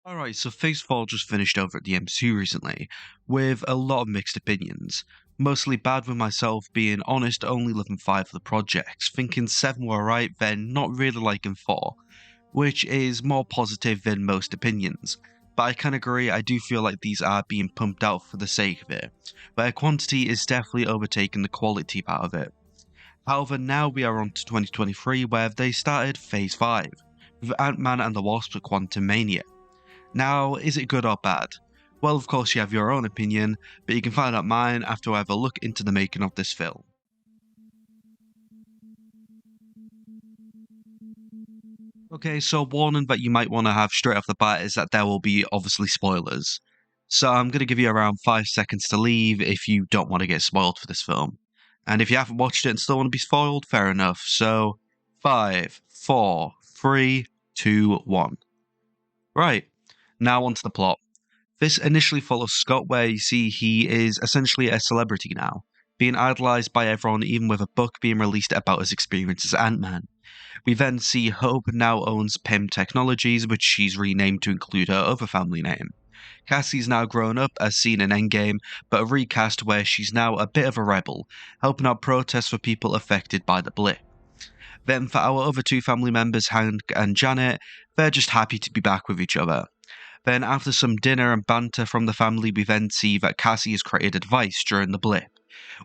Alright, so Phase 4 just finished over at the MC recently, with a lot of mixed opinions. Mostly bad with myself being honest, only loving 5 of the projects, thinking 7 were alright, then not really liking 4, which is more positive than most opinions. But I can agree, I do feel like these are being pumped out for the sake of it, where quantity is definitely overtaking the quality part of it. However, now we are on to 2023, where they started Phase 5, with Ant-Man and the Wasp at Quantumania. Now, is it good or bad? Well, of course you have your own opinion, but you can find out mine after I have a look into the making of this film. Okay, so warning that you might want to have straight off the bat is that there will be obviously spoilers. So I'm going to give you around 5 seconds to leave if you don't want to get spoiled for this film. And if you haven't watched it and still want to be spoiled, fair enough. So 5, 4, 3, 2, 1. Right. Now onto the plot. This initially follows Scott where you see he is essentially a celebrity now, being idolised by everyone even with a book being released about his experience as Ant-Man. We then see Hope now owns PIM Technologies, which she's renamed to include her other family name. Cassie's now grown up as seen in Endgame, but a recast where she's now a bit of a rebel, helping out protests for people affected by the blip. Then for our other 2 family members, Hank and Janet, they're just happy to be back with each other. Then after some dinner and banter from the family, we then see that Cassie has created a device during the blip,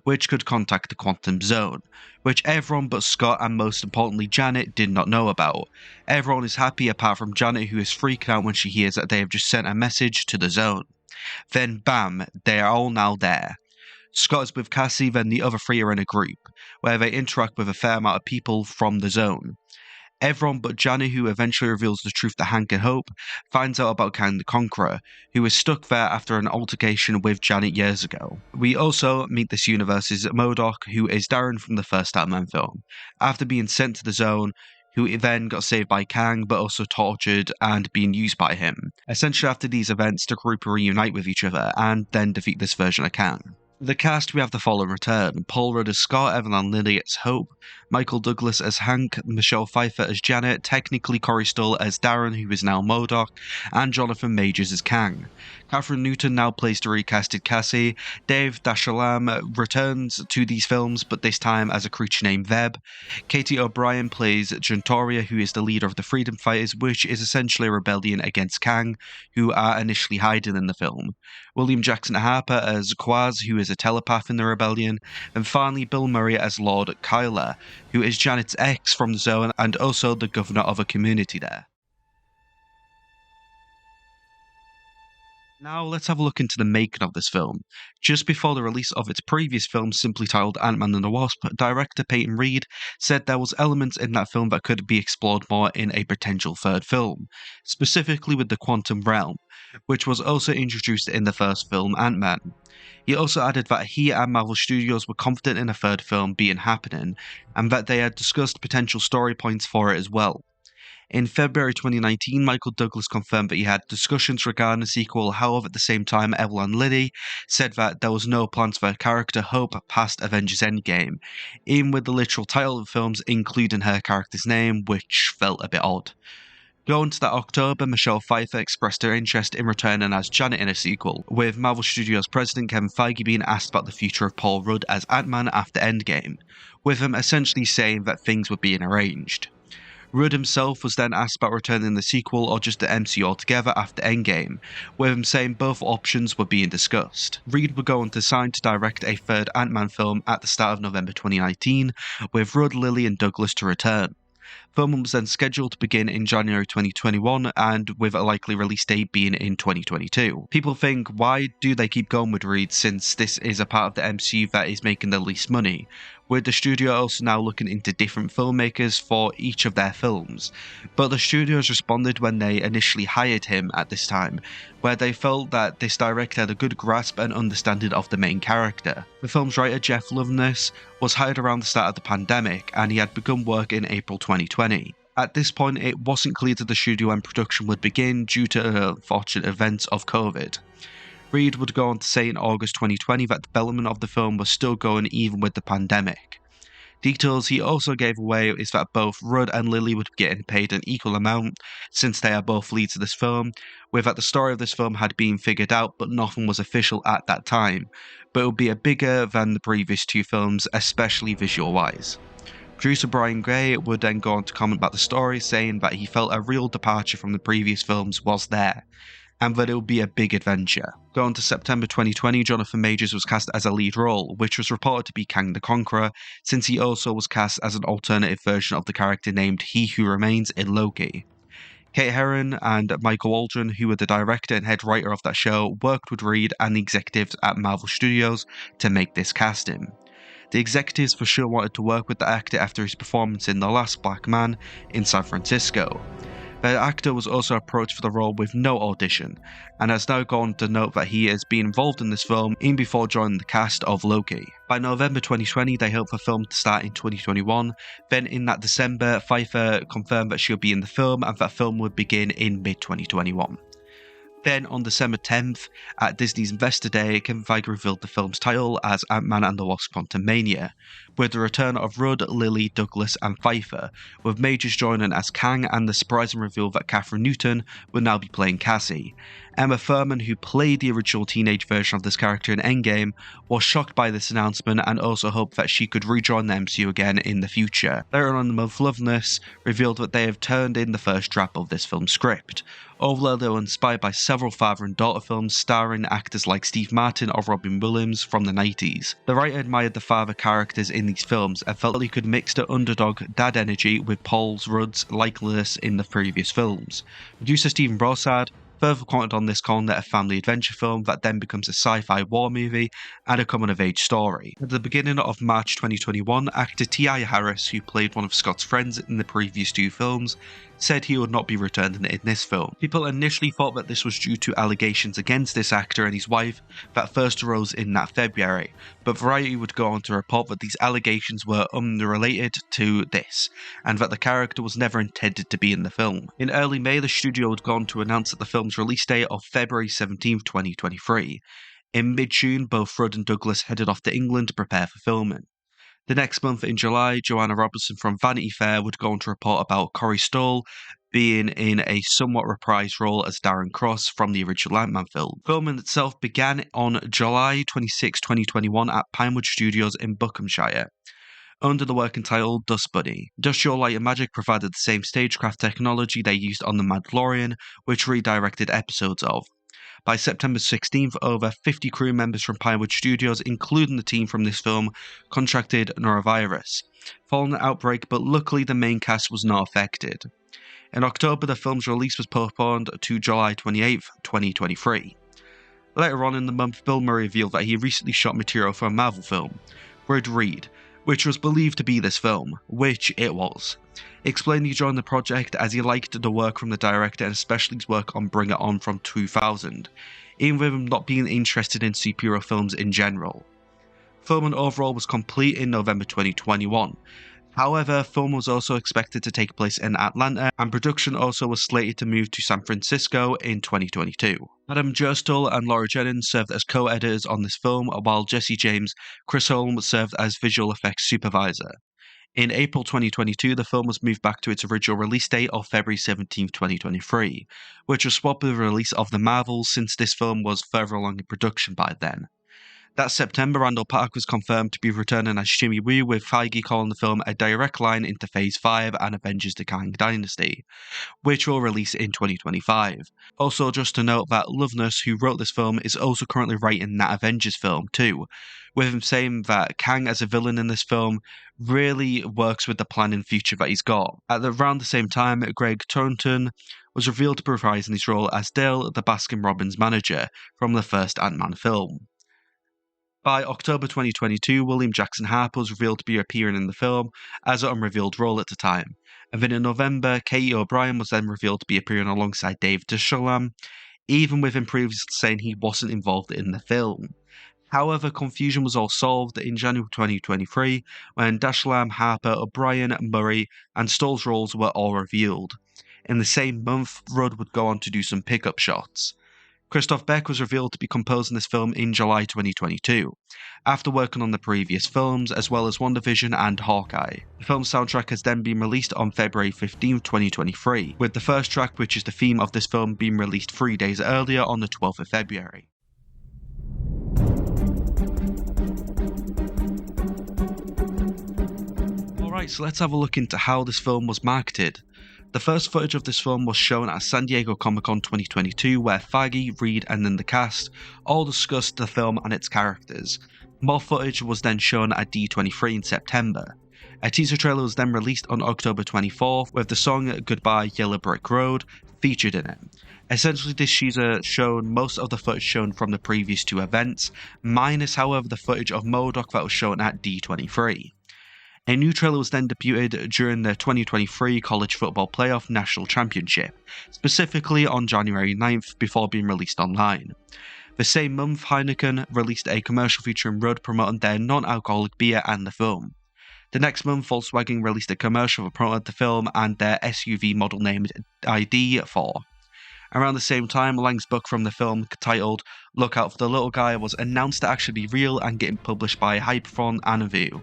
which could contact the Quantum Zone, which everyone but Scott and most importantly Janet did not know about. Everyone is happy apart from Janet, who is freaking out when she hears that they have just sent a message to the zone. Then bam, they are all now there. Scott is with Cassie, then the other 3 are in a group, where they interact with a fair amount of people from the zone. Everyone but Janet, who eventually reveals the truth to Hank and Hope, finds out about Kang the Conqueror, who was stuck there after an altercation with Janet years ago. We also meet this universe's Modok, who is Darren from the first Ant-Man film, after being sent to the zone, who then got saved by Kang but also tortured and being used by him. Essentially after these events, the group reunite with each other and then defeat this version of Kang. The cast, we have the following return: Paul Rudd as Scott, Evelyn Lilly as Hope, Michael Douglas as Hank, Michelle Pfeiffer as Janet, technically Corey Stoll as Darren, who is now Modok, and Jonathan Majors as Kang. Catherine Newton now plays the recasted Cassie. Dave Dashalam returns to these films, but this time as a creature named Veb. Katie O'Brien plays Juntoria, who is the leader of the Freedom Fighters, which is essentially a rebellion against Kang, who are initially hiding in the film. William Jackson Harper as Quaz, who is a telepath in the rebellion, and finally Bill Murray as Lord Kyler, who is Janet's ex from the zone and also the governor of a community there. Now let's have a look into the making of this film. Just before the release of its previous film, simply titled Ant-Man and the Wasp, director Peyton Reed said there was elements in that film that could be explored more in a potential third film, specifically with the quantum realm, which was also introduced in the first film, Ant-Man. He also added that he and Marvel Studios were confident in a third film being happening, and that they had discussed potential story points for it as well. In February 2019, Michael Douglas confirmed that he had discussions regarding a sequel. However, at the same time, Evelyn Lilly said that there was no plans for her character Hope past Avengers Endgame, even with the literal title of the films including her character's name, which felt a bit odd. Going to that October, Michelle Pfeiffer expressed her interest in returning as Janet in a sequel, with Marvel Studios president Kevin Feige being asked about the future of Paul Rudd as Ant-Man after Endgame, with him essentially saying that things were being arranged. Rudd himself was then asked about returning in the sequel or just the MCU altogether after Endgame, with him saying both options were being discussed. Reed would go on to sign to direct a third Ant-Man film at the start of November 2019, with Rudd, Lilly and Douglas to return. Filming was then scheduled to begin in January 2021, and with a likely release date being in 2022. People think, why do they keep going with Reed since this is a part of the MCU that is making the least money? With the studio also now looking into different filmmakers for each of their films. But the studios responded when they initially hired him at this time, where they felt that this director had a good grasp and understanding of the main character. The film's writer Jeff Loveness was hired around the start of the pandemic, and he had begun work in April 2020. At this point, it wasn't clear to the studio when production would begin due to the unfortunate events of COVID. Reed would go on to say in August 2020 that development of the film was still going even with the pandemic. Details he also gave away is that both Rudd and Lily would be getting paid an equal amount since they are both leads of this film, with that the story of this film had been figured out but nothing was official at that time, but it would be bigger than the previous two films, especially visual-wise. Producer Brian Gray would then go on to comment about the story, saying that he felt a real departure from the previous films was there, and that it would be a big adventure. Going to September 2020, Jonathan Majors was cast as a lead role, which was reported to be Kang the Conqueror, since he also was cast as an alternative version of the character named He Who Remains in Loki. Kate Herron and Michael Waldron, who were the director and head writer of that show, worked with Reed and the executives at Marvel Studios to make this casting. The executives for sure wanted to work with the actor after his performance in The Last Black Man in San Francisco. The actor was also approached for the role with no audition, and has now gone to note that he has been involved in this film even before joining the cast of Loki. By November 2020, they hoped for the film to start in 2021. Then in that December, Pfeiffer confirmed that she'll be in the film and that film would begin in mid-2021. Then on December 10th, at Disney's Investor Day, Kevin Feige revealed the film's title as Ant-Man and the Wasp: Quantumania, with the return of Rudd, Lily, Douglas and Pfeiffer, with Majors joining as Kang and the surprising reveal that Catherine Newton would now be playing Cassie. Emma Thurman, who played the original teenage version of this character in Endgame, was shocked by this announcement and also hoped that she could rejoin the MCU again in the future. Later on in the month, Loveness revealed that they have turned in the first draft of this film's script. Although they were inspired by several father and daughter films starring actors like Steve Martin or Robin Williams from the 90s. The writer admired the father characters in these films and felt that he could mix the underdog dad energy with Paul Rudd's likeliness in the previous films. Producer Stephen Brossard further commented on this, calling it a family adventure film that then becomes a sci-fi war movie and a coming-of-age story. At the beginning of March 2021, actor T.I. Harris, who played one of Scott's friends in the previous two films, said he would not be returning in this film. People initially thought that this was due to allegations against this actor and his wife that first arose in that February, but Variety would go on to report that these allegations were unrelated to this, and that the character was never intended to be in the film. In early May, the studio would go on to announce that the film's release date of February 17, 2023. In mid-June, both Rudd and Douglas headed off to England to prepare for filming. The next month in July, Joanna Robertson from Vanity Fair would go on to report about Corey Stoll being in a somewhat reprised role as Darren Cross from the original Ant-Man film. Filming itself began on July 26, 2021 at Pinewood Studios in Buckinghamshire, under the working title Dust Bunny. Industrial Light and Magic provided the same stagecraft technology they used on The Mandalorian, which redirected episodes of. By September 16th, over 50 crew members from Pinewood Studios, including the team from this film, contracted norovirus following the outbreak, but luckily the main cast was not affected. In October, the film's release was postponed to July 28th, 2023. Later on in the month, Bill Murray revealed that he recently shot material for a Marvel film, Red Reed, which was believed to be this film, which it was. He explained he joined the project as he liked the work from the director and especially his work on Bring It On from 2000, even with him not being interested in superhero films in general. Filming overall was complete in November 2021. However, film was also expected to take place in Atlanta, and production also was slated to move to San Francisco in 2022. Adam Gerstle and Laura Jennings served as co-editors on this film, while Jesse James Chisholm served as visual effects supervisor. In April 2022, the film was moved back to its original release date of February 17, 2023, which was swapped with the release of The Marvels since this film was further along in production by then. That September, Randall Park was confirmed to be returning as Jimmy Woo, with Feige calling the film a direct line into Phase 5 and Avengers: The Kang Dynasty, which will release in 2025. Also, just to note that Loveness, who wrote this film, is also currently writing that Avengers film too, with him saying that Kang as a villain in this film really works with the plan in future that he's got. Around the same time, Greg Thornton was revealed to be reprising his role as Dale, the Baskin-Robbins manager from the first Ant-Man film. By October 2022, William Jackson Harper was revealed to be appearing in the film as an unrevealed role at the time. And then in November, Katie O'Brien was then revealed to be appearing alongside Dave Dashlam, even with him previously saying he wasn't involved in the film. However, confusion was all solved in January 2023 when Dashlam, Harper, O'Brien, Murray, and Stoll's roles were all revealed. In the same month, Rudd would go on to do some pickup shots. Christoph Beck was revealed to be composing this film in July 2022, after working on the previous films as well as WandaVision and Hawkeye. The film's soundtrack has then been released on February 15, 2023, with the first track, which is the theme of this film, being released 3 days earlier on the 12th of February. Alright, so let's have a look into how this film was marketed. The first footage of this film was shown at San Diego Comic-Con 2022, where Feige, Reed, and then the cast all discussed the film and its characters. More footage was then shown at D23 in September. A teaser trailer was then released on October 24th, with the song Goodbye Yellow Brick Road featured in it. Essentially, this teaser showed most of the footage shown from the previous two events, minus however the footage of Modok that was shown at D23. A new trailer was then debuted during the 2023 College Football Playoff National Championship, specifically on January 9th before being released online. The same month, Heineken released a commercial featuring Rudd promoting their non-alcoholic beer and the film. The next month, Volkswagen released a commercial that promoted the film and their SUV model named ID4. Around the same time, Lang's book from the film, titled Look Out for the Little Guy, was announced to actually be real and getting published by Hyperfon and View.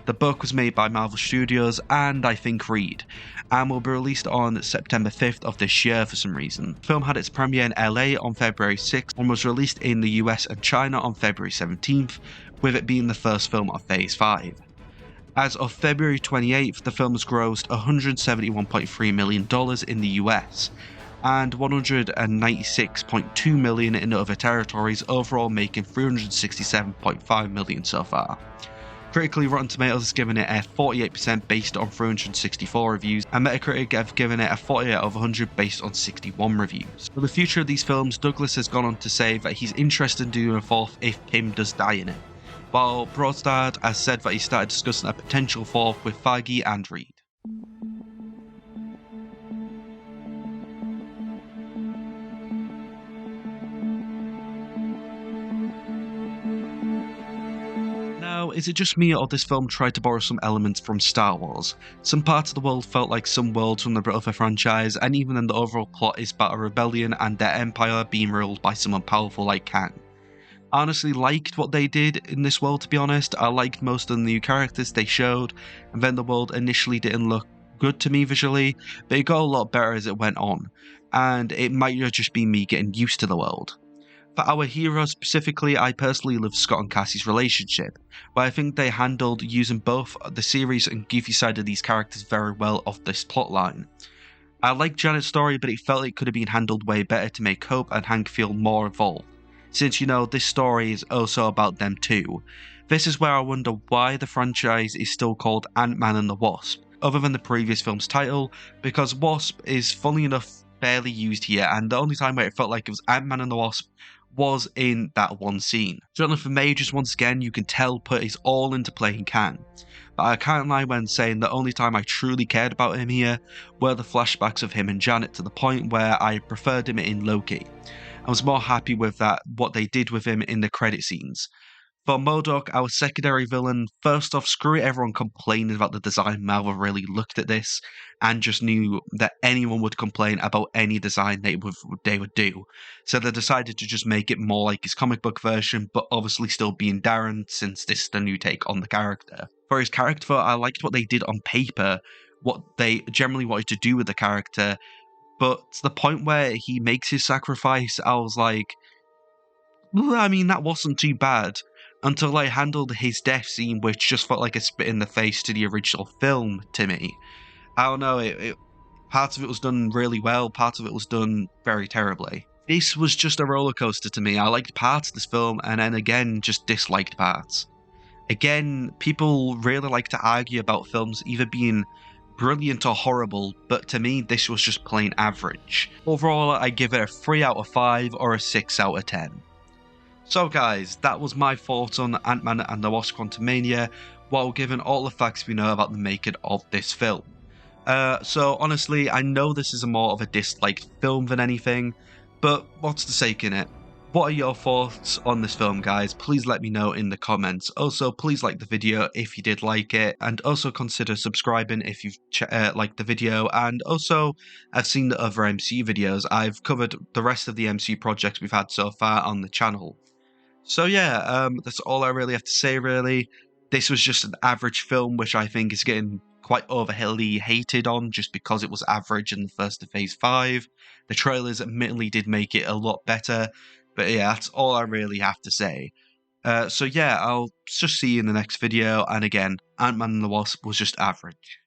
The book was made by Marvel Studios and I think Reed, and will be released on September 5th of this year for some reason. The film had its premiere in LA on February 6th and was released in the US and China on February 17th, with it being the first film of Phase 5. As of February 28th, the film has grossed $171.3 million in the US, and $196.2 million in other territories, overall making $367.5 million so far. Critically, Rotten Tomatoes has given it a 48% based on 364 reviews, and Metacritic have given it a 48 out of 100 based on 61 reviews. For the future of these films, Douglas has gone on to say that he's interested in doing a fourth if Kim does die in it, while Brostad has said that he started discussing a potential fourth with Feige and Reed. Is it just me, or this film tried to borrow some elements from Star Wars? Some parts of the world felt like some worlds from the other franchise, and even then the overall plot is about a rebellion and their empire being ruled by someone powerful like Kang. I honestly liked what they did in this world, to be honest. I liked most of the new characters they showed, and then the world initially didn't look good to me visually, but it got a lot better as it went on, and it might just be me getting used to the world. For our heroes specifically, I personally love Scott and Cassie's relationship, where I think they handled using both the serious and goofy side of these characters very well off this plotline. I liked Janet's story, but it felt it could have been handled way better to make Hope and Hank feel more involved, since this story is also about them too. This is where I wonder why the franchise is still called Ant-Man and the Wasp, other than the previous film's title, because Wasp is, funnily enough, barely used here, and the only time where it felt like it was Ant-Man and the Wasp was in that one scene. Jonathan Majors, once again, you can tell, put his all into playing Kang. But I can't lie when saying the only time I truly cared about him here were the flashbacks of him and Janet, to the point where I preferred him in Loki. I was more happy with what they did with him in the credit scenes. For Modok, our secondary villain, first off, screw everyone complaining about the design. Marvel really looked at this and just knew that anyone would complain about any design they would do. So they decided to just make it more like his comic book version, but obviously still being Darren, since this is the new take on the character. For his character, I liked what they did on paper, what they generally wanted to do with the character, but to the point where he makes his sacrifice, I was like, I mean, that wasn't too bad. Until I handled his death scene, which just felt like a spit in the face to the original film to me. I don't know, part of it was done really well, part of it was done very terribly. This was just a roller coaster to me. I liked parts of this film, and then again, just disliked parts. Again, people really like to argue about films either being brilliant or horrible, but to me, this was just plain average. Overall, I give it a 3 out of 5 or a 6 out of 10. So guys, that was my thoughts on Ant-Man and the Wasp: Quantumania, while given all the facts we know about the making of this film. So honestly, I know this is more of a disliked film than anything, but what's the sake in it? What are your thoughts on this film, guys? Please let me know in the comments. Also, please like the video if you did like it, and also consider subscribing if you've liked the video. And also, I've seen the other MCU videos. I've covered the rest of the MCU projects we've had so far on the channel. So yeah, that's all I really have to say, really. This was just an average film, which I think is getting quite overly hated on just because it was average in the first of Phase 5. The trailers admittedly did make it a lot better, but yeah, that's all I really have to say. So yeah, I'll just see you in the next video, and again, Ant-Man and the Wasp was just average.